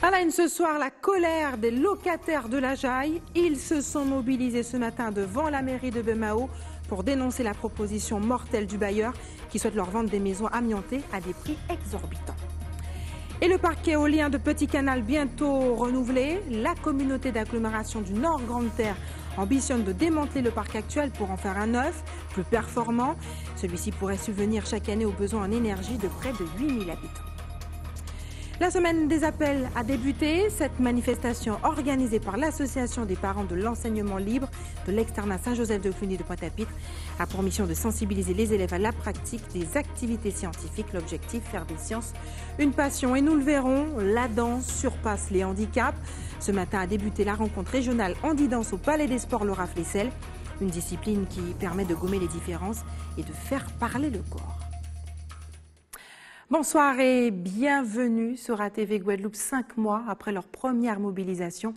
À la une ce soir, la colère des locataires de la Jaille. Ils se sont mobilisés ce matin devant la mairie de Bemao pour dénoncer la proposition mortelle du bailleur qui souhaite leur vendre des maisons amiantées à des prix exorbitants. Et le parc éolien de Petit Canal bientôt renouvelé. La communauté d'agglomération du Nord Grande Terre ambitionne de démanteler le parc actuel pour en faire un neuf, plus performant. Celui-ci pourrait subvenir chaque année aux besoins en énergie de près de 8000 habitants. La semaine des appels a débuté. Cette manifestation organisée par l'Association des parents de l'enseignement libre de l'externat Saint-Joseph de Cluny de Pointe-à-Pitre a pour mission de sensibiliser les élèves à la pratique des activités scientifiques. L'objectif, faire des sciences une passion. Et nous le verrons, la danse surpasse les handicaps. Ce matin a débuté la rencontre régionale Handi-Danse au Palais des Sports Laura Flessel. Une discipline qui permet de gommer les différences et de faire parler le corps. Bonsoir et bienvenue sur ATV Guadeloupe. 5 mois après leur première mobilisation,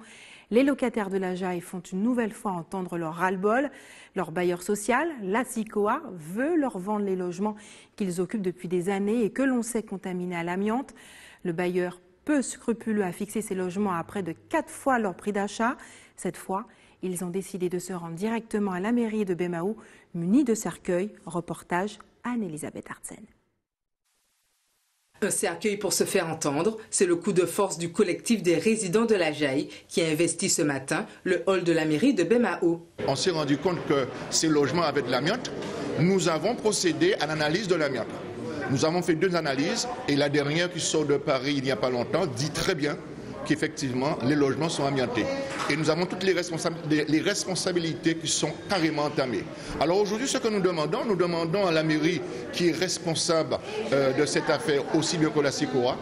les locataires de la Jaille font une nouvelle fois entendre leur ras-le-bol. Leur bailleur social, la SICOA, veut leur vendre les logements qu'ils occupent depuis des années et que l'on sait contaminés à l'amiante. Le bailleur, peu scrupuleux, a fixé ces logements à près de 4 fois leur prix d'achat. Cette fois, ils ont décidé de se rendre directement à la mairie de Bemao, munis de cercueils. Reportage Anne-Elisabeth Artsen. Un cercueil pour se faire entendre, c'est le coup de force du collectif des résidents de la Jaille qui a investi ce matin le hall de la mairie de Bemao. On s'est rendu compte que ces logements avaient de l'amiante. Nous avons procédé à l'analyse de l'amiante. Nous avons fait 2 analyses et la dernière qui sort de Paris il n'y a pas longtemps dit très bien qu'effectivement les logements sont amiantés. Et nous avons toutes les responsabilités qui sont carrément entamées. Alors aujourd'hui, ce que nous demandons à la mairie qui est responsable de cette affaire aussi bien que la SICOA,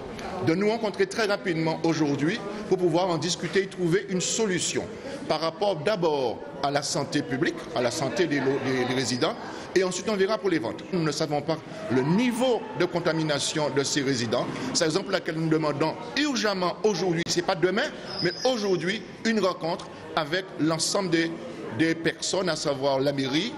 de nous rencontrer très rapidement aujourd'hui pour pouvoir en discuter et trouver une solution par rapport d'abord à la santé publique, à la santé des résidents, et ensuite on verra pour les ventes. Nous ne savons pas le niveau de contamination de ces résidents. C'est la raison pour laquelle nous demandons urgemment aujourd'hui, ce n'est pas demain, mais aujourd'hui, une rencontre avec l'ensemble des personnes, à savoir la mairie,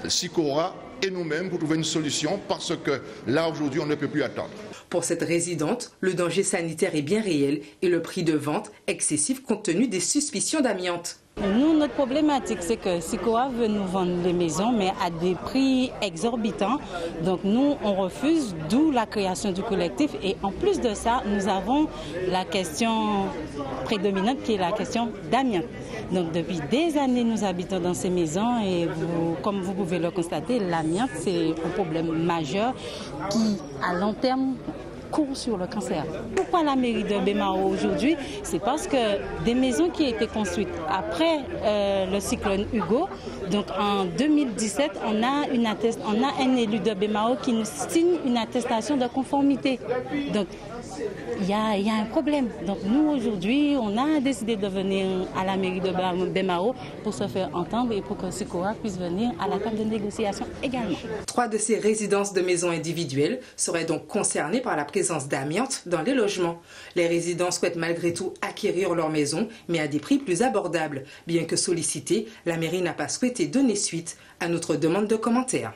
le SICOA et nous-mêmes pour trouver une solution parce que là aujourd'hui on ne peut plus attendre. Pour cette résidente, le danger sanitaire est bien réel et le prix de vente excessif compte tenu des suspicions d'amiante. Nous, notre problématique, c'est que SICOA veut nous vendre les maisons, mais à des prix exorbitants. Donc nous, on refuse, d'où la création du collectif. Et en plus de ça, nous avons la question prédominante qui est la question d'amiante. Donc depuis des années, nous habitons dans ces maisons et comme vous pouvez le constater, l'amiante, c'est un problème majeur qui, à long terme, court sur le cancer. Pourquoi la mairie de Bemao aujourd'hui? C'est parce que des maisons qui ont été construites après le cyclone Hugo, donc en 2017, on a un élu de Bemao qui nous signe une attestation de conformité. Donc il y a un problème. Donc nous aujourd'hui, on a décidé de venir à la mairie de Bemao pour se faire entendre et pour que SICOA puisse venir à la table de négociation également. 3 de ces résidences de maisons individuelles seraient donc concernées par la présence d'amiante dans les logements. Les résidents souhaitent malgré tout acquérir leur maison, mais à des prix plus abordables. Bien que sollicitée, la mairie n'a pas souhaité donner suite à notre demande de commentaires.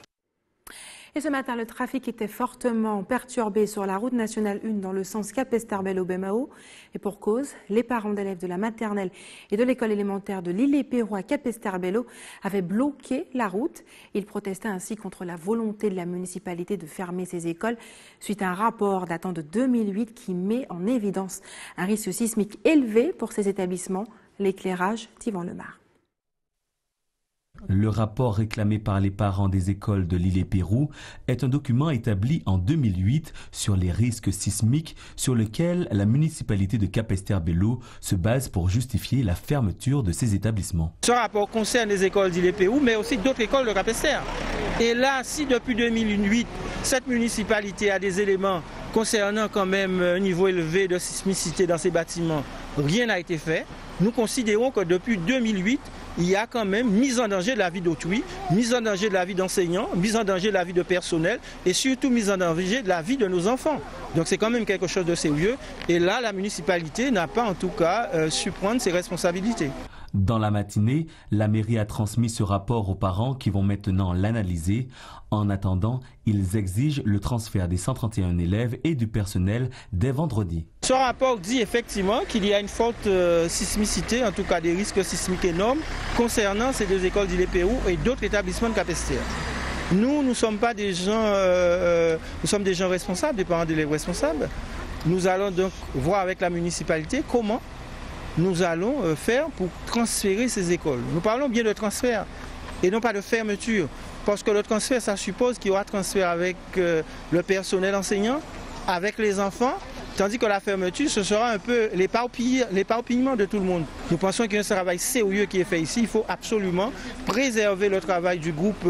Et ce matin, le trafic était fortement perturbé sur la route nationale 1 dans le sens Cap-Esterbel-Bemao. Et pour cause, les parents d'élèves de la maternelle et de l'école élémentaire de l'Île-et-Pérou à Cap-Esterbelo avaient bloqué la route. Ils protestaient ainsi contre la volonté de la municipalité de fermer ces écoles suite à un rapport datant de 2008 qui met en évidence un risque sismique élevé pour ces établissements. L'éclairage d'Yvan Lemar. Le rapport réclamé par les parents des écoles de l'Île-et-Pérou est un document établi en 2008 sur les risques sismiques sur lequel la municipalité de Cap-Esterbelo se base pour justifier la fermeture de ces établissements. Ce rapport concerne les écoles d'Île-et-Pérou, mais aussi d'autres écoles de Cap-Ester. Et là, si depuis 2008, cette municipalité a des éléments concernant quand même un niveau élevé de sismicité dans ces bâtiments, rien n'a été fait. Nous considérons que depuis 2008, il y a quand même mise en danger de la vie d'autrui, mise en danger de la vie d'enseignants, mise en danger de la vie de personnel et surtout mise en danger de la vie de nos enfants. Donc c'est quand même quelque chose de sérieux et là la municipalité n'a pas en tout cas su prendre ses responsabilités. Dans la matinée, la mairie a transmis ce rapport aux parents qui vont maintenant l'analyser. En attendant, ils exigent le transfert des 131 élèves et du personnel dès vendredi. Ce rapport dit effectivement qu'il y a une forte sismicité, en tout cas des risques sismiques énormes, concernant ces deux écoles d'Île-et-Pérou et d'autres établissements de Capesterre. Nous ne sommes pas des gens, nous sommes des gens responsables, des parents d'élèves responsables. Nous allons donc voir avec la municipalité comment nous allons faire pour transférer ces écoles. Nous parlons bien de transfert et non pas de fermeture. Parce que le transfert, ça suppose qu'il y aura transfert avec le personnel enseignant, avec les enfants, tandis que la fermeture, ce sera un peu l'éparpillement de tout le monde. Nous pensons qu'il y a un travail sérieux qui est fait ici. Il faut absolument préserver le travail du groupe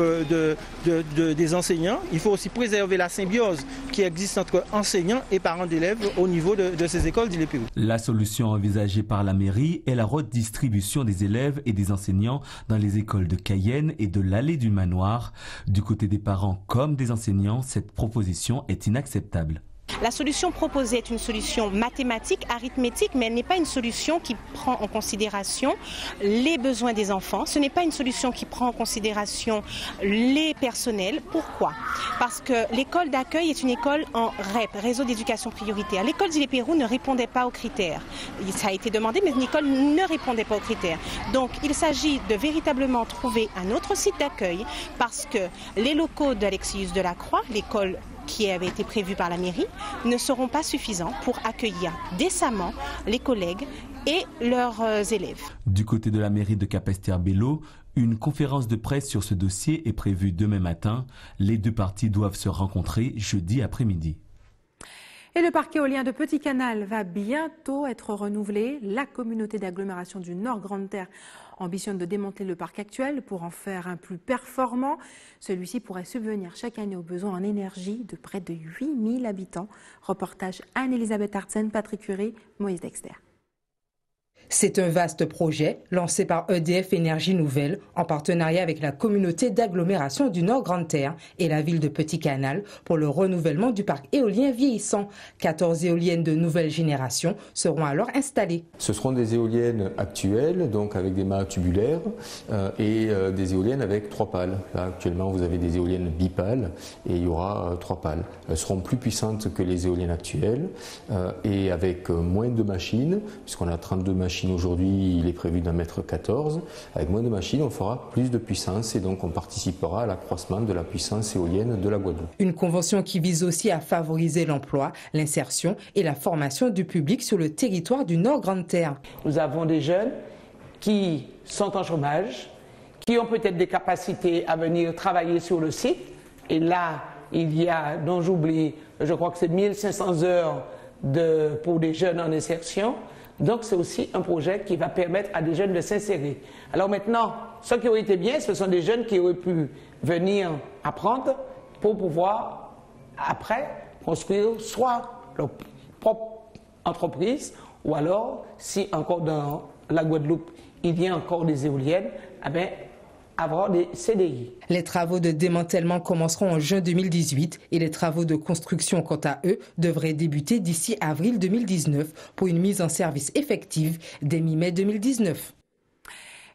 des enseignants. Il faut aussi préserver la symbiose qui existe entre enseignants et parents d'élèves au niveau de ces écoles d'Île-et-Pérou. La solution envisagée par la mairie est la redistribution des élèves et des enseignants dans les écoles de Cayenne et de l'allée du Manoir. Du côté des parents comme des enseignants, cette proposition est inacceptable. La solution proposée est une solution mathématique, arithmétique, mais elle n'est pas une solution qui prend en considération les besoins des enfants. Ce n'est pas une solution qui prend en considération les personnels. Pourquoi? Parce que l'école d'accueil est une école en REP, réseau d'éducation prioritaire. L'école d'Île-et-Pérou ne répondait pas aux critères. Ça a été demandé, mais l'école ne répondait pas aux critères. Donc il s'agit de véritablement trouver un autre site d'accueil parce que les locaux d'Alexius Delacroix, l'école qui avait été prévu par la mairie, ne seront pas suffisants pour accueillir décemment les collègues et leurs élèves. Du côté de la mairie de Capesterre-Belle-Eau, une conférence de presse sur ce dossier est prévue demain matin. Les deux parties doivent se rencontrer jeudi après-midi. Et le parc éolien de Petit Canal va bientôt être renouvelé. La communauté d'agglomération du Nord Grande-Terre ambitionne de démanteler le parc actuel pour en faire un plus performant. Celui-ci pourrait subvenir chaque année aux besoins en énergie de près de 8000 habitants. Reportage Anne-Elisabeth Artsen, Patrick Curie, Moïse Dexter. C'est un vaste projet lancé par EDF Énergie Nouvelle en partenariat avec la communauté d'agglomération du Nord Grande-Terre et la ville de Petit Canal pour le renouvellement du parc éolien vieillissant. 14 éoliennes de nouvelle génération seront alors installées. Ce seront des éoliennes actuelles, donc avec des mâts tubulaires et des éoliennes avec 3 pales. Là, actuellement, vous avez des éoliennes bipales et il y aura 3 pales. Elles seront plus puissantes que les éoliennes actuelles et avec moins de machines, puisqu'on a 32 machines aujourd'hui, il est prévu d'en mettre 14. Avec moins de machines, on fera plus de puissance et donc on participera à l'accroissement de la puissance éolienne de la Guadeloupe. Une convention qui vise aussi à favoriser l'emploi, l'insertion et la formation du public sur le territoire du Nord Grande-Terre. Nous avons des jeunes qui sont en chômage, qui ont peut-être des capacités à venir travailler sur le site. Et là, il y a, dont j'oublie, je crois que c'est 1500 heures pour des jeunes en insertion. Donc c'est aussi un projet qui va permettre à des jeunes de s'insérer. Alors maintenant, ce qui aurait été bien, ce sont des jeunes qui auraient pu venir apprendre pour pouvoir, après, construire soit leur propre entreprise, ou alors, si encore dans la Guadeloupe, il y a encore des éoliennes, eh bien, avoir des CDI. Les travaux de démantèlement commenceront en juin 2018 et les travaux de construction, quant à eux, devraient débuter d'ici avril 2019 pour une mise en service effective dès mi-mai 2019.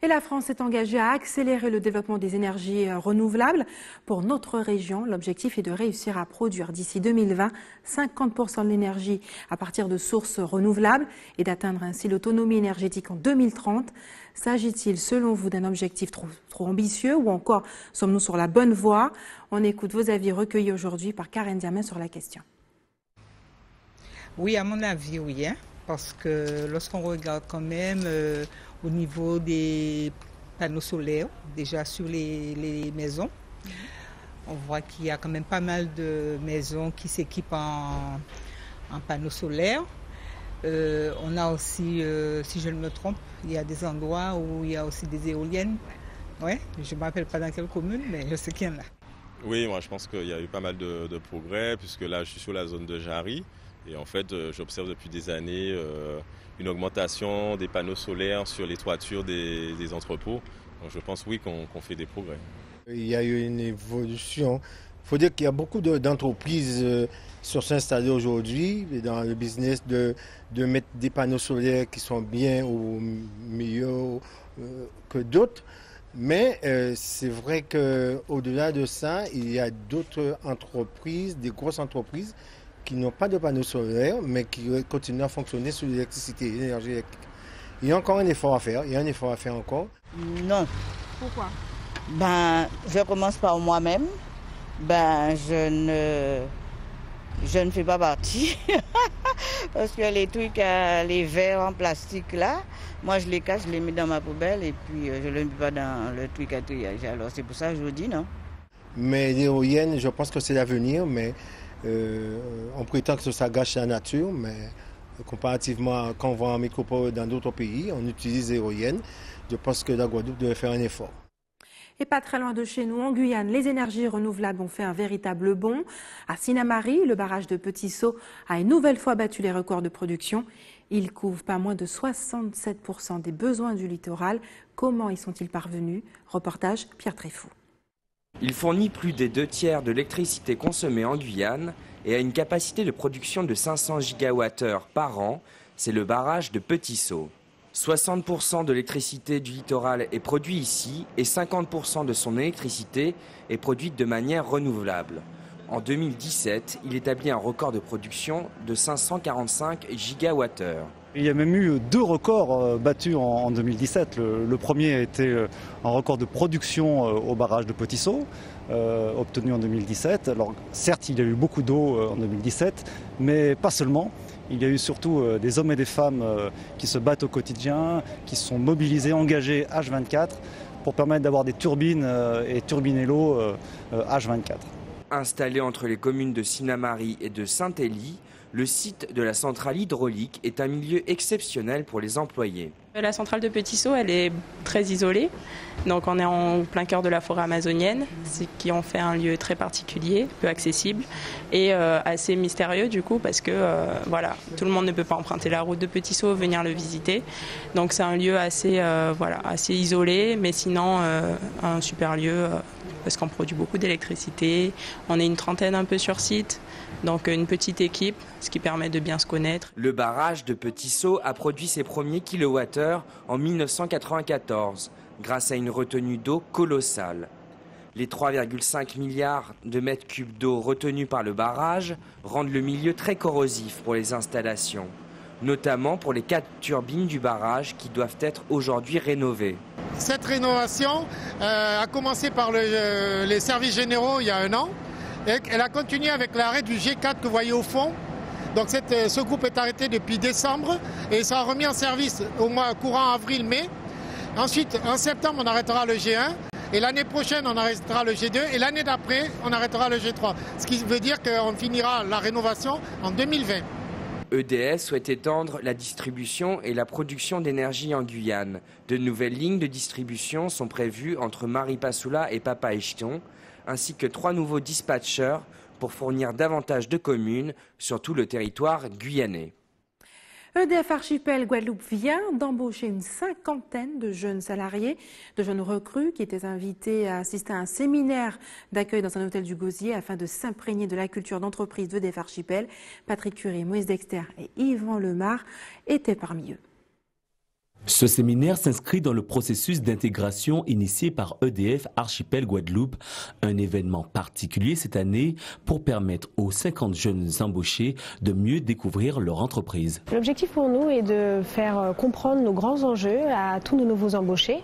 Et la France est engagée à accélérer le développement des énergies renouvelables. Pour notre région, l'objectif est de réussir à produire d'ici 2020 50% de l'énergie à partir de sources renouvelables et d'atteindre ainsi l'autonomie énergétique en 2030. S'agit-il, selon vous, d'un objectif trop ambitieux ou encore sommes-nous sur la bonne voie? On écoute vos avis recueillis aujourd'hui par Karen Diamin sur la question. Oui, à mon avis, oui. Parce que lorsqu'on regarde quand même au niveau des panneaux solaires, déjà sur les maisons, on voit qu'il y a quand même pas mal de maisons qui s'équipent en panneaux solaires. On a aussi, si je ne me trompe, il y a des endroits où il y a aussi des éoliennes. Ouais, je ne me rappelle pas dans quelle commune, mais je sais qu'il y en a. Oui, moi je pense qu'il y a eu pas mal de progrès, puisque là je suis sur la zone de Jarry. Et en fait, j'observe depuis des années une augmentation des panneaux solaires sur les toitures des entrepôts. Donc je pense, oui, qu'on fait des progrès. Il y a eu une évolution. Il faut dire qu'il y a beaucoup d'entreprises qui sont installées aujourd'hui dans le business de mettre des panneaux solaires qui sont bien au milieu que d'autres. Mais c'est vrai qu'au-delà de ça, il y a d'autres entreprises, des grosses entreprises, qui n'ont pas de panneaux solaires, mais qui continuent à fonctionner sur l'électricité, l'énergie électrique. Il y a encore un effort à faire, encore. Non. Pourquoi? Je commence par moi-même. Je ne fais pas partie. Parce que les trucs, les verres en plastique là, moi je les casse, je les mets dans ma poubelle et puis je ne les mets pas dans le truc à triage. Alors c'est pour ça que je vous dis non. Mais l'éolienne, je pense que c'est l'avenir, mais on prétend que ça gâche la nature, mais comparativement à quand on va en métropole dans d'autres pays, on utilise l'éolienne. Je pense que la Guadeloupe devait faire un effort. Et pas très loin de chez nous, en Guyane, les énergies renouvelables ont fait un véritable bond. À Sinnamary, le barrage de Petit-Saut a une nouvelle fois battu les records de production. Il couvre pas moins de 67% des besoins du littoral. Comment y sont-ils parvenus? Reportage Pierre Tréfou. Il fournit plus des 2/3 de l'électricité consommée en Guyane et a une capacité de production de 500 gigawattheures par an. C'est le barrage de Petit-Saut. 60% de l'électricité du littoral est produite ici et 50% de son électricité est produite de manière renouvelable. En 2017, il établit un record de production de 545 gigawattheures. Il y a même eu 2 records battus en 2017. Le premier a été un record de production au barrage de Petit-Saut, obtenu en 2017. Alors certes, il y a eu beaucoup d'eau en 2017, mais pas seulement. Il y a eu surtout des hommes et des femmes qui se battent au quotidien, qui sont mobilisés, engagés H24 pour permettre d'avoir des turbines et turbiner l'eau H24. Installé entre les communes de Sinnamary et de Saint-Élie, le site de la centrale hydraulique est un milieu exceptionnel pour les employés. La centrale de Petit-Saut, elle est très isolée. Donc on est en plein cœur de la forêt amazonienne, ce qui en fait un lieu très particulier, peu accessible et assez mystérieux du coup parce que voilà, tout le monde ne peut pas emprunter la route de Petit-Saut, venir le visiter. Donc c'est un lieu assez, assez isolé, mais sinon un super lieu parce qu'on produit beaucoup d'électricité. On est une trentaine un peu sur site. Donc une petite équipe, ce qui permet de bien se connaître. Le barrage de Petit-Saut a produit ses premiers kilowattheures en 1994, grâce à une retenue d'eau colossale. Les 3,5 milliards de mètres cubes d'eau retenus par le barrage rendent le milieu très corrosif pour les installations, notamment pour les 4 turbines du barrage qui doivent être aujourd'hui rénovées. Cette rénovation a commencé par les services généraux il y a 1 an. Elle a continué avec l'arrêt du G4 que vous voyez au fond. Donc ce groupe est arrêté depuis décembre et ça a remis en service au mois courant avril-mai. Ensuite, en septembre, on arrêtera le G1 et l'année prochaine, on arrêtera le G2 et l'année d'après, on arrêtera le G3. Ce qui veut dire qu'on finira la rénovation en 2020. EDF souhaite étendre la distribution et la production d'énergie en Guyane. De nouvelles lignes de distribution sont prévues entre Maripasoula et Papa-Echton, ainsi que 3 nouveaux dispatchers pour fournir davantage de communes sur tout le territoire guyanais. EDF Archipel Guadeloupe vient d'embaucher une 50aine de jeunes salariés, de jeunes recrues qui étaient invités à assister à un séminaire d'accueil dans un hôtel du Gosier afin de s'imprégner de la culture d'entreprise d'EDF Archipel. Patrick Curie, Moïse Dexter et Yvan Lemar étaient parmi eux. Ce séminaire s'inscrit dans le processus d'intégration initié par EDF Archipel Guadeloupe, un événement particulier cette année pour permettre aux 50 jeunes embauchés de mieux découvrir leur entreprise. L'objectif pour nous est de faire comprendre nos grands enjeux à tous nos nouveaux embauchés,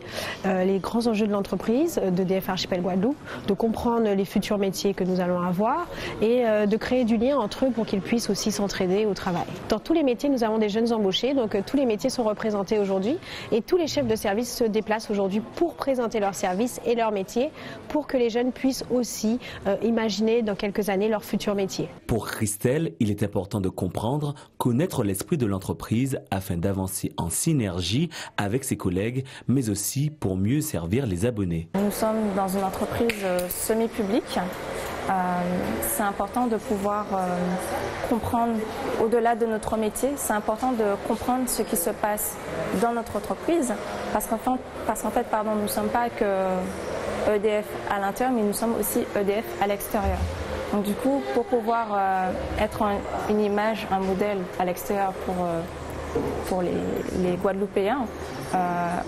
les grands enjeux de l'entreprise d'EDF Archipel Guadeloupe, de comprendre les futurs métiers que nous allons avoir et de créer du lien entre eux pour qu'ils puissent aussi s'entraider au travail. Dans tous les métiers, nous avons des jeunes embauchés, donc tous les métiers sont représentés aujourd'hui. Et tous les chefs de service se déplacent aujourd'hui pour présenter leurs services et leurs métiers, pour que les jeunes puissent aussi imaginer dans quelques années leur futur métier. Pour Christelle, il est important de comprendre, connaître l'esprit de l'entreprise afin d'avancer en synergie avec ses collègues, mais aussi pour mieux servir les abonnés. Nous sommes dans une entreprise semi-publique. C'est important de pouvoir comprendre au-delà de notre métier, c'est important de comprendre ce qui se passe dans notre entreprise parce qu'en fait, nous ne sommes pas que EDF à l'intérieur, mais nous sommes aussi EDF à l'extérieur. Donc du coup, pour pouvoir être une image, un modèle à l'extérieur pour les Guadeloupéens,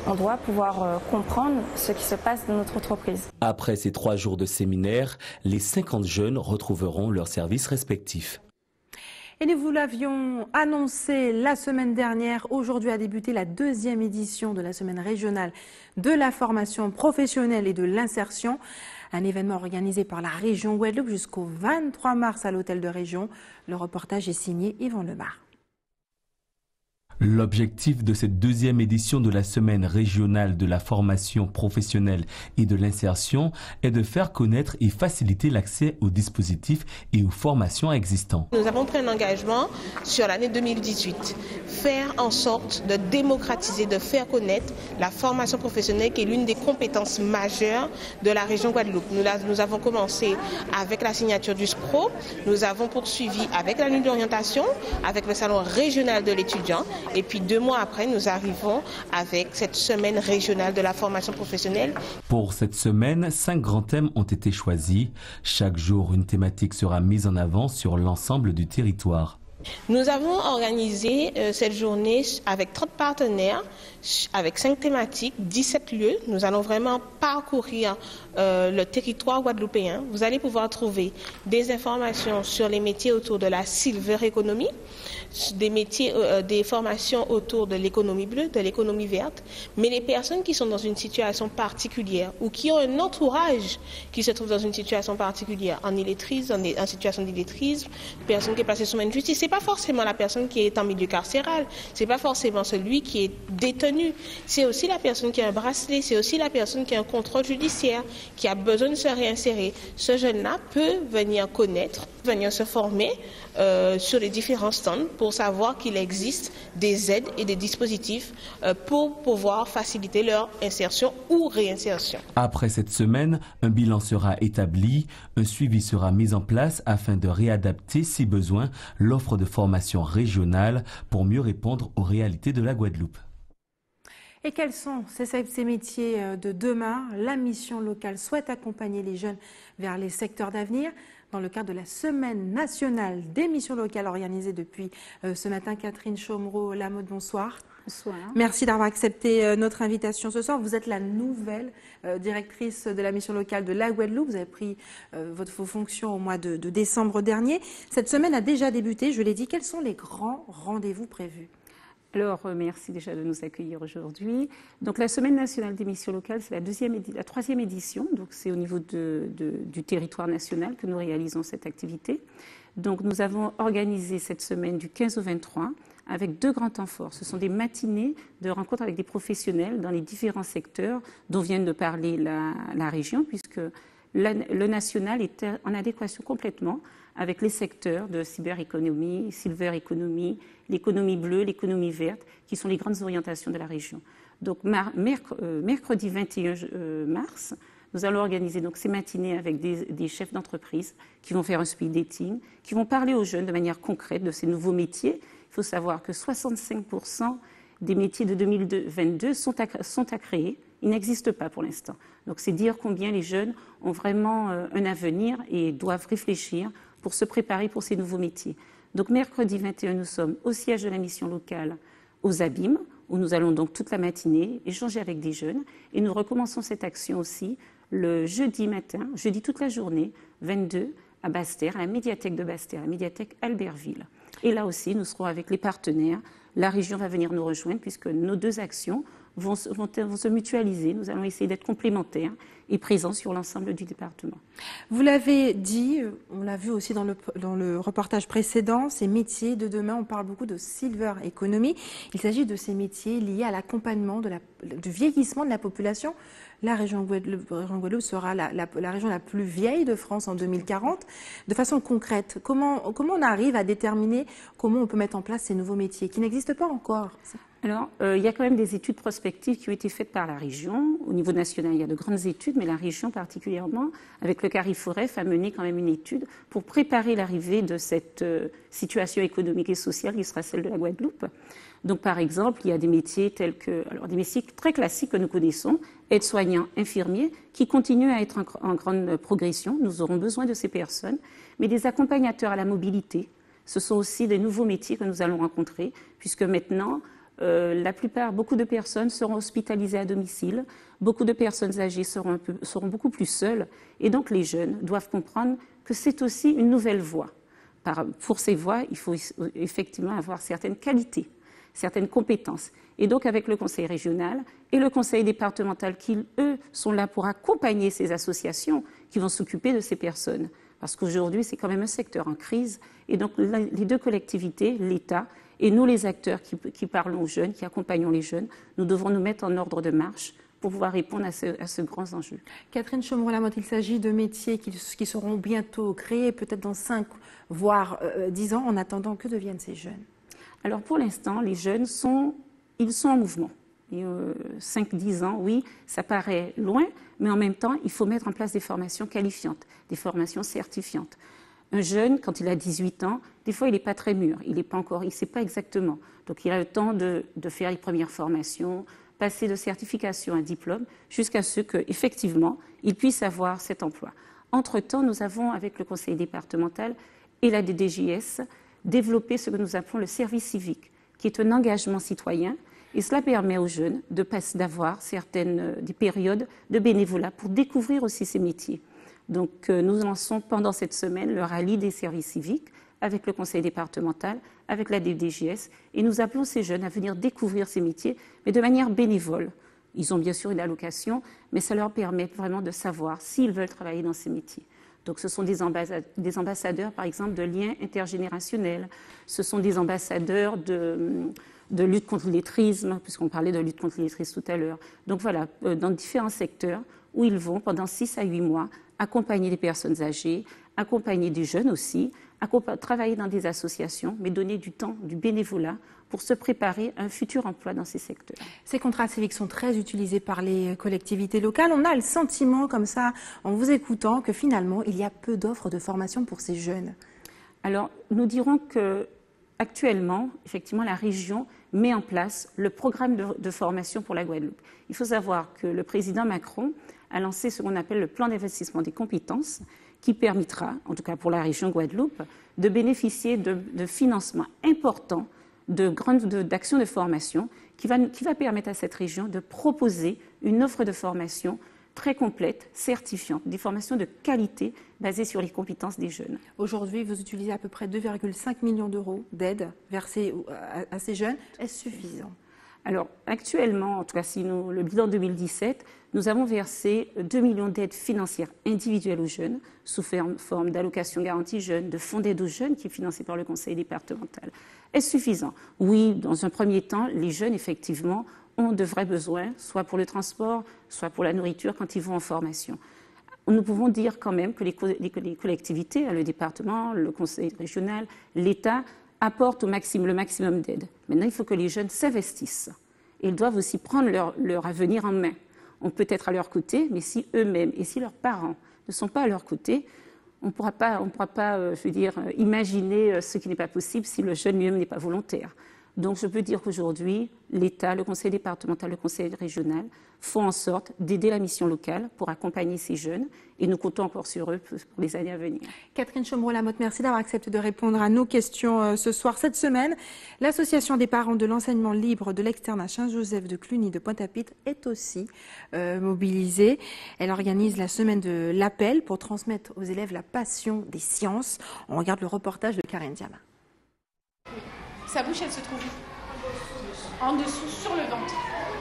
on doit pouvoir comprendre ce qui se passe dans notre entreprise. Après ces 3 jours de séminaire, les 50 jeunes retrouveront leurs services respectifs. Et nous vous l'avions annoncé la semaine dernière, aujourd'hui a débuté la 2e édition de la semaine régionale de la formation professionnelle et de l'insertion. Un événement organisé par la région Guadeloupe jusqu'au 23 mars à l'hôtel de région. Le reportage est signé Yvan Lemar. L'objectif de cette 2e édition de la semaine régionale de la formation professionnelle et de l'insertion est de faire connaître et faciliter l'accès aux dispositifs et aux formations existants. Nous avons pris un engagement sur l'année 2018, faire en sorte de démocratiser, de faire connaître la formation professionnelle qui est l'une des compétences majeures de la région Guadeloupe. Nous avons commencé avec la signature du SPRO, nous avons poursuivi avec la nuit d'orientation, avec le salon régional de l'étudiant. Et puis 2 mois après, nous arrivons avec cette semaine régionale de la formation professionnelle. Pour cette semaine, 5 grands thèmes ont été choisis. Chaque jour, une thématique sera mise en avant sur l'ensemble du territoire. Nous avons organisé cette journée avec 30 partenaires, avec 5 thématiques, 17 lieux. Nous allons vraiment parcourir le territoire guadeloupéen. Vous allez pouvoir trouver des informations sur les métiers autour de la silver economy, des formations autour de l'économie bleue, de l'économie verte. Mais les personnes qui sont dans une situation particulière ou qui ont un entourage qui se trouve dans une situation particulière, en illettrisme, en situation d'illettrisme, personne qui est placée sous main de justice, c'est pas forcément la personne qui est en milieu carcéral, c'est pas forcément celui qui est détenu, c'est aussi la personne qui a un bracelet, c'est aussi la personne qui a un contrôle judiciaire, qui a besoin de se réinsérer. Ce jeune-là peut venir connaître, venir se former sur les différents stands pour savoir qu'il existe des aides et des dispositifs pour pouvoir faciliter leur insertion ou réinsertion. Après cette semaine, un bilan sera établi, un suivi sera mis en place afin de réadapter, si besoin, l'offre de formation régionale pour mieux répondre aux réalités de la Guadeloupe. Et quels sont ces métiers de demain? La mission locale souhaite accompagner les jeunes vers les secteurs d'avenir. Dans le cadre de la Semaine nationale des missions locales organisée depuis ce matin, Catherine Chomreau-Lamotte, bonsoir. Bonsoir. Merci d'avoir accepté notre invitation ce soir. Vous êtes la nouvelle directrice de la mission locale de la Guadeloupe. Vous avez pris vos fonctions au mois de décembre dernier. Cette semaine a déjà débuté, je l'ai dit. Quels sont les grands rendez-vous prévus? Alors, merci déjà de nous accueillir aujourd'hui. Donc, la Semaine nationale des missions locales, c'est la 3e édition. Donc, c'est au niveau du territoire national que nous réalisons cette activité. Donc, nous avons organisé cette semaine du 15 au 23 avec 2 grands temps forts. Ce sont des matinées de rencontres avec des professionnels dans les différents secteurs dont vient de parler la région, puisque le national est en adéquation complètement avec les secteurs de cyberéconomie, silver economy, l'économie bleue, l'économie verte, qui sont les grandes orientations de la région. Donc mercredi 21 mars, nous allons organiser donc ces matinées avec des chefs d'entreprise qui vont faire un speed dating, qui vont parler aux jeunes de manière concrète de ces nouveaux métiers. Il faut savoir que 65% des métiers de 2022 sont à créer. Ils n'existent pas pour l'instant. Donc c'est dire combien les jeunes ont vraiment un avenir et doivent réfléchir pour se préparer pour ces nouveaux métiers. Donc mercredi 21, nous sommes au siège de la mission locale aux Abîmes, où nous allons donc toute la matinée échanger avec des jeunes. Et nous recommençons cette action aussi le jeudi matin, jeudi toute la journée, 22, à Basse-Terre, à la médiathèque de Basse-Terre, la médiathèque Albertville. Et là aussi, nous serons avec les partenaires. La région va venir nous rejoindre puisque nos 2 actions vont se mutualiser. Nous allons essayer d'être complémentaires et présents sur l'ensemble du département. Vous l'avez dit, on l'a vu aussi dans le reportage précédent, ces métiers de demain, on parle beaucoup de silver economy. Il s'agit de ces métiers liés à l'accompagnement du vieillissement de la population. La région Guadeloupe sera la région la plus vieille de France en 2040. De façon concrète, comment on arrive à déterminer comment on peut mettre en place ces nouveaux métiers qui n'existent pas encore? Alors, il y a quand même des études prospectives qui ont été faites par la région. Au niveau national, il y a de grandes études, mais la région particulièrement, avec le CARIFOREF, a mené quand même une étude pour préparer l'arrivée de cette situation économique et sociale qui sera celle de la Guadeloupe. Donc, par exemple, il y a des métiers tels que, alors des métiers très classiques que nous connaissons, aides-soignants, infirmiers, qui continuent à être en grande progression. Nous aurons besoin de ces personnes, mais des accompagnateurs à la mobilité. Ce sont aussi des nouveaux métiers que nous allons rencontrer, puisque maintenant, Beaucoup de personnes seront hospitalisées à domicile, beaucoup de personnes âgées seront beaucoup plus seules. Et donc les jeunes doivent comprendre que c'est aussi une nouvelle voie. Pour ces voies, il faut effectivement avoir certaines qualités, certaines compétences. Et donc avec le conseil régional et le conseil départemental qui, eux, sont là pour accompagner ces associations qui vont s'occuper de ces personnes. Parce qu'aujourd'hui, c'est quand même un secteur en crise. Et donc les deux collectivités, l'État et nous, les acteurs qui parlons aux jeunes, qui accompagnons les jeunes, nous devons nous mettre en ordre de marche pour pouvoir répondre à ce grand enjeu. Catherine Chomreau-Lamotte, il s'agit de métiers qui seront bientôt créés, peut-être dans 5 voire 10 ans. En attendant, que deviennent ces jeunes? Alors pour l'instant, les jeunes sont en mouvement. 5-10 ans, oui, ça paraît loin, mais en même temps, il faut mettre en place des formations qualifiantes, des formations certifiantes. Un jeune, quand il a 18 ans, des fois, il n'est pas très mûr, il ne sait pas exactement. Donc, il a le temps de faire les premières formations, passer de certification à diplôme, jusqu'à ce qu'effectivement, il puisse avoir cet emploi. Entre-temps, nous avons, avec le conseil départemental et la DDJS, développé ce que nous appelons le service civique, qui est un engagement citoyen. Et cela permet aux jeunes d'avoir des périodes de bénévolat pour découvrir aussi ces métiers. Donc nous lançons pendant cette semaine le rallye des services civiques avec le conseil départemental, avec la DDJS, et nous appelons ces jeunes à venir découvrir ces métiers, mais de manière bénévole. Ils ont bien sûr une allocation, mais ça leur permet vraiment de savoir s'ils veulent travailler dans ces métiers. Donc ce sont des ambassadeurs, par exemple, de liens intergénérationnels. Ce sont des ambassadeurs de lutte contre l'illettrisme, puisqu'on parlait de lutte contre l'illettrisme tout à l'heure. Donc voilà, dans différents secteurs où ils vont, pendant 6 à 8 mois, accompagner des personnes âgées, accompagner des jeunes aussi, travailler dans des associations, mais donner du temps, du bénévolat, pour se préparer à un futur emploi dans ces secteurs. Ces contrats civiques sont très utilisés par les collectivités locales. On a le sentiment, comme ça, en vous écoutant, que finalement, il y a peu d'offres de formation pour ces jeunes. Alors, nous dirons que actuellement, effectivement, la région met en place le programme de formation pour la Guadeloupe. Il faut savoir que le président Macron a lancé ce qu'on appelle le plan d'investissement des compétences, qui permettra, en tout cas pour la région Guadeloupe, de bénéficier de financements importants, d'actions de formation, qui va permettre à cette région de proposer une offre de formation très complète, certifiante, des formations de qualité basées sur les compétences des jeunes. Aujourd'hui, vous utilisez à peu près 2,5 millions d'euros d'aide versée à ces jeunes. Est-ce suffisant? Alors, actuellement, en tout cas, le bilan 2017, nous avons versé 2 millions d'aides financières individuelles aux jeunes, sous forme d'allocation garantie jeunes, de fonds d'aide aux jeunes qui est financé par le conseil départemental. Est-ce suffisant? Oui, dans un premier temps, les jeunes, effectivement, ont de vrais besoins, soit pour le transport, soit pour la nourriture quand ils vont en formation. Nous pouvons dire quand même que les collectivités, le département, le conseil régional, l'État, apportent le maximum d'aide. Maintenant, il faut que les jeunes s'investissent. Ils doivent aussi prendre leur avenir en main. On peut être à leur côté, mais si eux-mêmes et si leurs parents ne sont pas à leur côté, on ne pourra pas, imaginer ce qui n'est pas possible si le jeune lui-même n'est pas volontaire. Donc, je peux dire qu'aujourd'hui, l'État, le conseil départemental, le conseil régional font en sorte d'aider la mission locale pour accompagner ces jeunes et nous comptons encore sur eux pour les années à venir. Catherine Chomreau-Lamotte, merci d'avoir accepté de répondre à nos questions ce soir. Cette semaine, l'Association des parents de l'enseignement libre de l'externat Saint-Joseph de Cluny de Pointe-à-Pitre est aussi mobilisée. Elle organise la semaine de l'appel pour transmettre aux élèves la passion des sciences. On regarde le reportage de Karine Diama. Sa bouche, elle se trouve en dessous, sur le ventre.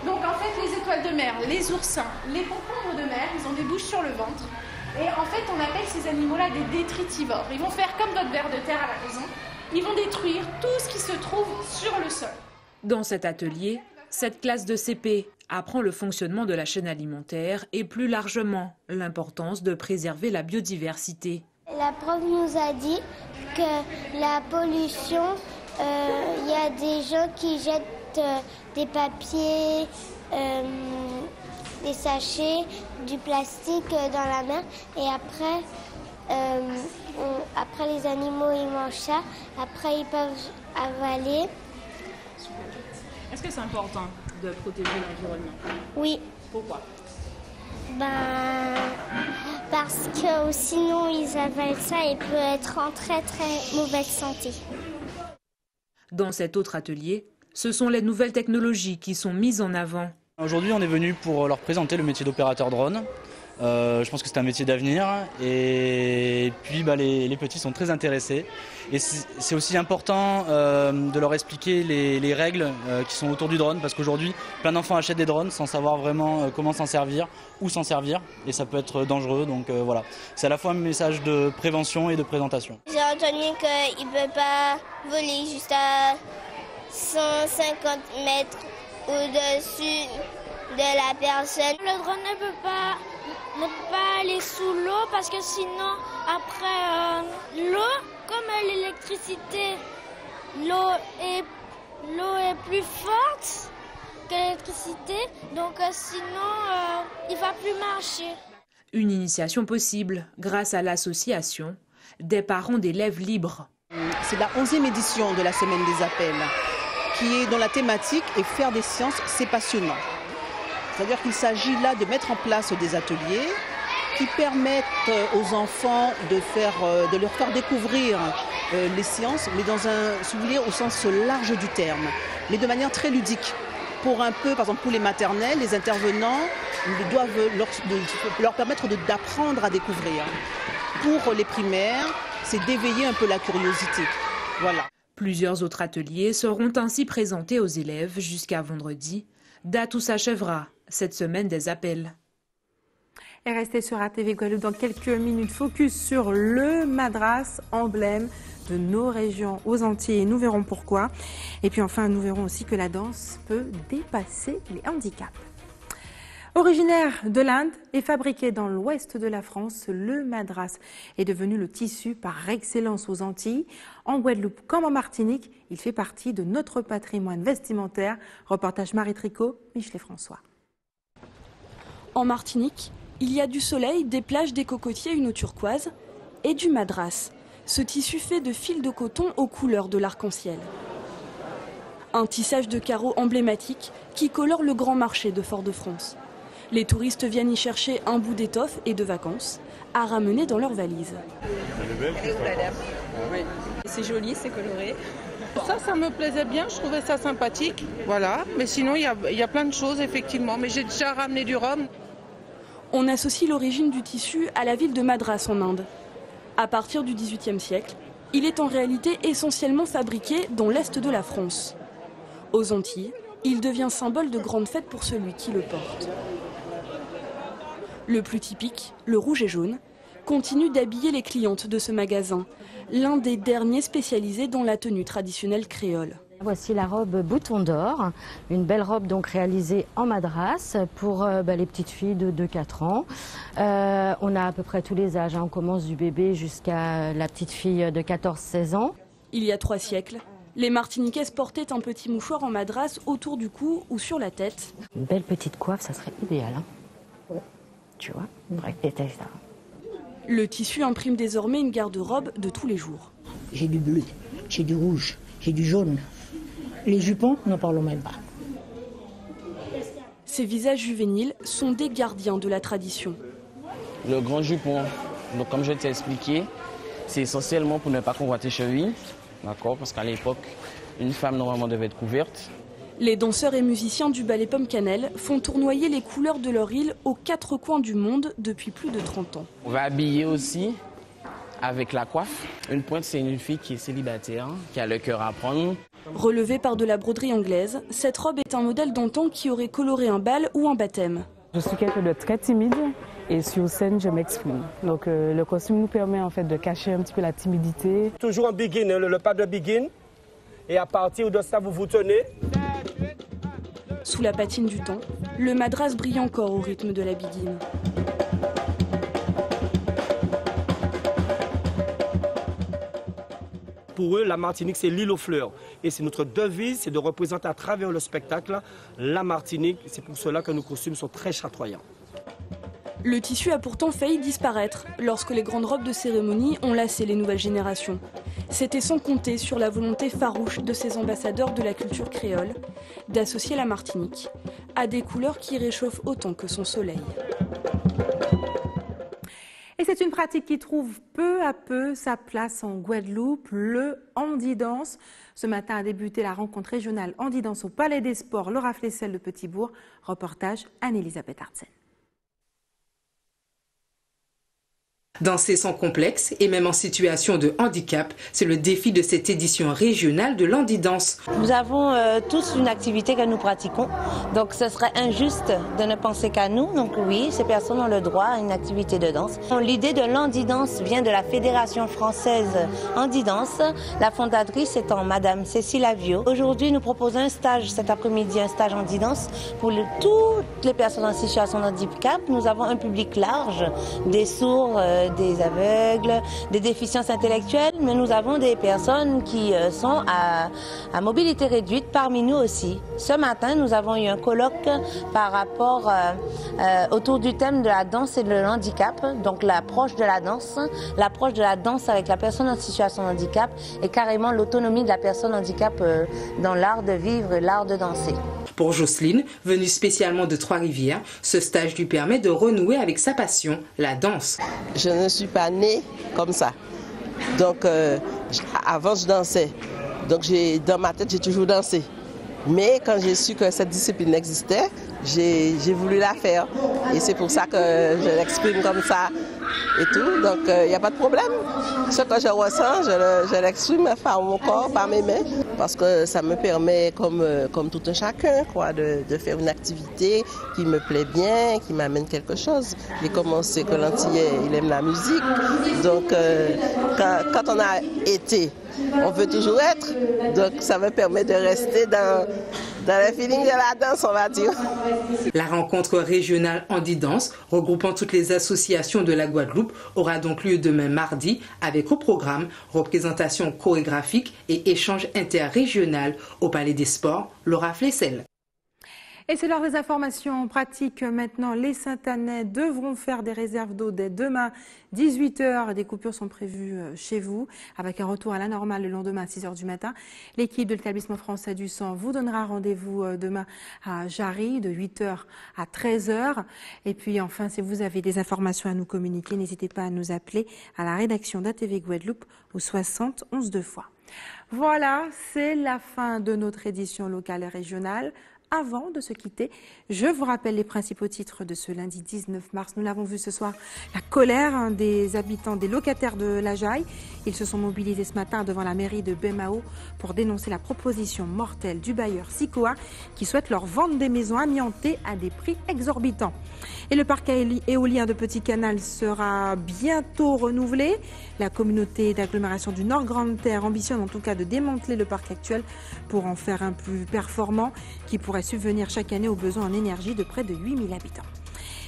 Donc en fait, les étoiles de mer, les oursins, les concombres de mer, ils ont des bouches sur le ventre. Et en fait, on appelle ces animaux-là des détritivores. Ils vont faire comme votre ver de terre à la maison. Ils vont détruire tout ce qui se trouve sur le sol. Dans cet atelier, cette classe de CP apprend le fonctionnement de la chaîne alimentaire et plus largement l'importance de préserver la biodiversité. La prof nous a dit que la pollution, y a des gens qui jettent des papiers, des sachets, du plastique dans la mer et après les animaux ils mangent ça, après ils peuvent avaler. Est-ce que c'est important de protéger l'environnement? Oui. Pourquoi? Parce que sinon ils avalent ça et peuvent être en très très mauvaise santé. Dans cet autre atelier, Ce sont les nouvelles technologies qui sont mises en avant. Aujourd'hui, on est venu pour leur présenter le métier d'opérateur drone. Je pense que c'est un métier d'avenir et puis les petits sont très intéressés. Et c'est aussi important de leur expliquer les règles qui sont autour du drone parce qu'aujourd'hui, plein d'enfants achètent des drones sans savoir vraiment comment s'en servir, où s'en servir et ça peut être dangereux. Donc voilà, c'est à la fois un message de prévention et de présentation. J'ai entendu qu'il ne peut pas voler juste à 150 mètres au-dessus de la personne. Le drone ne peut pas aller sous l'eau parce que sinon, après l'eau, comme l'électricité, l'eau est plus forte que l'électricité, donc sinon, il ne va plus marcher. Une initiation possible grâce à l'association des parents d'élèves libres. C'est la 11e édition de la Semaine des appels, qui est dans la thématique « Et faire des sciences, c'est passionnant ». C'est-à-dire qu'il s'agit là de mettre en place des ateliers qui permettent aux enfants de leur faire découvrir les sciences, mais dans si vous voulez, au sens large du terme, mais de manière très ludique. Pour un peu, par exemple pour les maternelles, les intervenants doivent leur permettre d'apprendre à découvrir. Pour les primaires, c'est d'éveiller un peu la curiosité. Voilà. Plusieurs autres ateliers seront ainsi présentés aux élèves jusqu'à vendredi, date où s'achèvera cette semaine des appels. Et restez sur ATV Guadeloupe dans quelques minutes. Focus sur le Madras, emblème de nos régions aux Antilles. Et nous verrons pourquoi. Et puis enfin, nous verrons aussi que la danse peut dépasser les handicaps. Originaire de l'Inde et fabriqué dans l'ouest de la France, le Madras est devenu le tissu par excellence aux Antilles. En Guadeloupe comme en Martinique, il fait partie de notre patrimoine vestimentaire. Reportage Marie Tricot, Michelet François. En Martinique, il y a du soleil, des plages, des cocotiers, une eau turquoise et du Madras, ce tissu fait de fils de coton aux couleurs de l'arc-en-ciel. Un tissage de carreaux emblématique qui colore le grand marché de Fort-de-France. Les touristes viennent y chercher un bout d'étoffe et de vacances à ramener dans leurs valises. C'est joli, c'est coloré. Ça me plaisait bien, je trouvais ça sympathique. Voilà, mais sinon il y a plein de choses effectivement, mais j'ai déjà ramené du rhum. On associe l'origine du tissu à la ville de Madras en Inde. À partir du XVIIIe siècle, il est en réalité essentiellement fabriqué dans l'est de la France. Aux Antilles, il devient symbole de grande fête pour celui qui le porte. Le plus typique, le rouge et jaune, continue d'habiller les clientes de ce magasin, l'un des derniers spécialisés dans la tenue traditionnelle créole. Voici la robe bouton d'or, une belle robe donc réalisée en Madras pour les petites filles de 4 ans. On a à peu près tous les âges, on commence du bébé jusqu'à la petite fille de 14-16 ans. Il y a 3 siècles, les Martiniquaises portaient un petit mouchoir en Madras autour du cou ou sur la tête. Une belle petite coiffe, ça serait idéal. Tu vois, ça. Le tissu imprime désormais une garde-robe de tous les jours. J'ai du bleu, j'ai du rouge, j'ai du jaune. Les jupons, n'en parlons même pas. Ces visages juvéniles sont des gardiens de la tradition. Le grand jupon, donc comme je t'ai expliqué, c'est essentiellement pour ne pas convoiter cheville, d'accord, parce qu'à l'époque, une femme normalement devait être couverte. Les danseurs et musiciens du ballet Pomme Cannelle font tournoyer les couleurs de leur île aux 4 coins du monde depuis plus de 30 ans. On va habiller aussi avec la coiffe. Une pointe, c'est une fille qui est célibataire, qui a le cœur à prendre. Relevée par de la broderie anglaise, cette robe est un modèle d'antan qui aurait coloré un bal ou un baptême. Je suis quelqu'un de très timide et sur scène, je m'exprime. Donc le costume nous permet en fait de cacher un petit peu la timidité. Toujours en begin, le pas de begin. Et à partir de ça, vous vous tenez. Sous la patine du temps, le Madras brille encore au rythme de la biguine. Pour eux, la Martinique, c'est l'île aux fleurs. Et c'est notre devise, c'est de représenter à travers le spectacle la Martinique. C'est pour cela que nos costumes sont très chatoyants. Le tissu a pourtant failli disparaître lorsque les grandes robes de cérémonie ont lassé les nouvelles générations. C'était sans compter sur la volonté farouche de ces ambassadeurs de la culture créole d'associer la Martinique à des couleurs qui réchauffent autant que son soleil. Et c'est une pratique qui trouve peu à peu sa place en Guadeloupe, le handi-dance. Ce matin a débuté la rencontre régionale handi-dance au Palais des Sports, Laura Flessel de Petit-Bourg. Reportage Anne-Elisabeth Artsen. Danser sans complexe et même en situation de handicap, c'est le défi de cette édition régionale de l'handi-dance. Nous avons tous une activité que nous pratiquons, donc ce serait injuste de ne penser qu'à nous. Donc oui, ces personnes ont le droit à une activité de danse. L'idée de l'handi-dance vient de la Fédération française handi-dance, la fondatrice étant Madame Cécile Avio. Aujourd'hui, nous proposons un stage cet après-midi, un stage handi-dance pour toutes les personnes en situation de handicap. Nous avons un public large, des sourds, des aveugles, des déficiences intellectuelles, mais nous avons des personnes qui sont à mobilité réduite parmi nous aussi. Ce matin, nous avons eu un colloque par rapport autour du thème de la danse et de l'handicap, donc l'approche de la danse avec la personne en situation de handicap et carrément l'autonomie de la personne handicap dans l'art de vivre et l'art de danser. Pour Jocelyne, venue spécialement de Trois-Rivières, ce stage lui permet de renouer avec sa passion, la danse. Je ne suis pas née comme ça. Donc, avant, je dansais. Donc, dans ma tête, j'ai toujours dansé. Mais quand j'ai su que cette discipline existait, j'ai voulu la faire. Et c'est pour ça que je l'exprime comme ça et tout. Donc, il n'y a pas de problème. Ce que je ressens, je l'exprime par mon corps, par mes mains. Parce que ça me permet, comme tout un chacun, quoi, de faire une activité qui me plaît bien, qui m'amène quelque chose. Et comme on sait que l'Antillais, il aime la musique. Donc, quand on a été, on veut toujours être. Donc, ça me permet de rester dans le feeling de la danse, on va dire. La rencontre régionale handi-dance, regroupant toutes les associations de la Guadeloupe, aura donc lieu demain mardi, avec au programme représentation chorégraphique et échange interrégional au Palais des Sports, Laura Flessel. Et c'est l'heure des informations pratiques. Maintenant, les Saint-Anais devront faire des réserves d'eau dès demain, 18 h. Des coupures sont prévues chez vous, avec un retour à la normale le lendemain à 6 h du matin. L'équipe de l'établissement français du sang vous donnera rendez-vous demain à Jarry, de 8 h à 13 h. Et puis enfin, si vous avez des informations à nous communiquer, n'hésitez pas à nous appeler à la rédaction d'ATV Guadeloupe au 60 11 2 fois. Voilà, c'est la fin de notre édition locale et régionale. Avant de se quitter, je vous rappelle les principaux titres de ce lundi 19 mars. Nous l'avons vu ce soir, la colère des habitants, des locataires de la Jaille. Ils se sont mobilisés ce matin devant la mairie de Bemao pour dénoncer la proposition mortelle du bailleur Sikoa qui souhaite leur vendre des maisons amiantées à des prix exorbitants. Et le parc éolien de Petit Canal sera bientôt renouvelé. La communauté d'agglomération du Nord Grande Terre ambitionne en tout cas de démanteler le parc actuel pour en faire un plus performant qui pourrait subvenir chaque année aux besoins en énergie de près de 8000 habitants.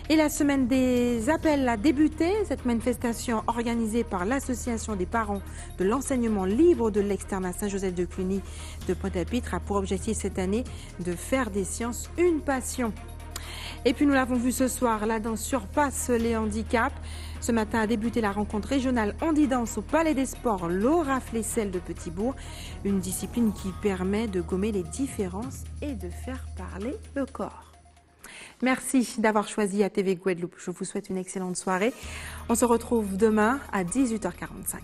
Et la semaine des appels a débuté. Cette manifestation organisée par l'Association des parents de l'enseignement libre de l'externat Saint-Joseph de Cluny de Pointe-à-Pitre a pour objectif cette année de faire des sciences une passion. Et puis nous l'avons vu ce soir, la danse surpasse les handicaps. Ce matin a débuté la rencontre régionale handi-dance au Palais des Sports Laura Flessel de Petit-Bourg. Une discipline qui permet de gommer les différences et de faire parler le corps. Merci d'avoir choisi ATV Guadeloupe. Je vous souhaite une excellente soirée. On se retrouve demain à 18 h 45.